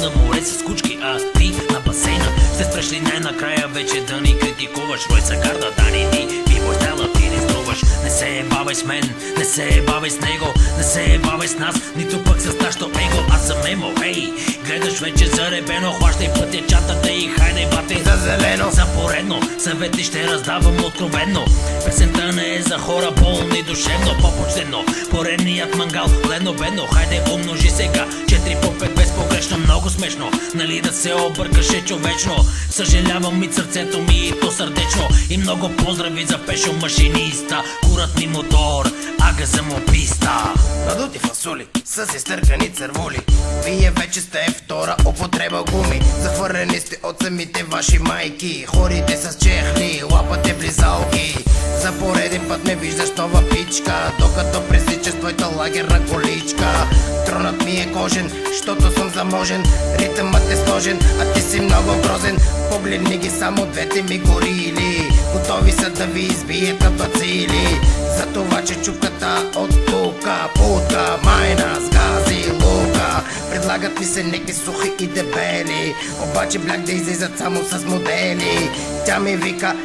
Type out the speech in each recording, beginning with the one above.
на море с кучки, а ти на басейна. Ще спреш ли най-накрая вече да ни критикуваш? Рой са гарда, да ни ти биваш, тела ти не струваш. Не се бавай с мен, не се бавай с него, не се бавай с нас, нито пък с нашото его. Аз съм емо, хей, гледаш вече заребено, хващай пътя чатата и хайде бате за зелено. За поредно, съвети ще раздавам откровенно. Песента не е за хора болни душевно, по-почтено. Поредният мангал, ледно бедно, хайде умножи сега 4 по 5 безпогрешно, много смешно. Нали да се объркаше човечно? Съжалявам и сърцето ми и то сърдечно. И много поздрави за пешо машиниста. Курат ми мотор, ага за му писта. Надути фасули, с изтъркани цървули. Вие вече сте втора употреба гуми. Захвърлени сте от самите ваши майки. Хорите с чехли, лапате близалки. За пореден път ме виждаш това пичка, докато пресичаш твоята лагерна количка. Тронът ми е кожен, щото съм заможен. Ритъмът е сложен, а ти си много грозен. Погледни ги само двете ми горили. Готови са да ви избият на бацили. За това, че чупката от тука пута майна с гази лука. Предлагат ми се неки сухи и дебели, обаче бляк да излизат само с модели. Тя ми вика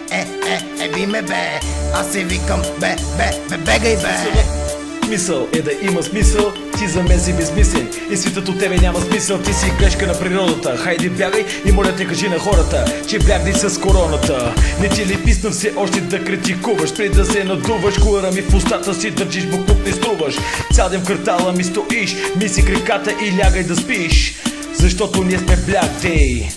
би ме бе, аз си викам бегай бе. Мисъл е да има смисъл, ти за мен си безмислен и светът от тебе няма смисъл, ти си грешка на природата. Хайде бягай и моля те кажи на хората, че бягай с короната. Не ти ли писна все още да критикуваш, преди да се надуваш, куара ми в устата си държиш, буклук не струваш. Цял ден в квартала ми стоиш, мисли криката и лягай да спиш, защото ние сме Black Day.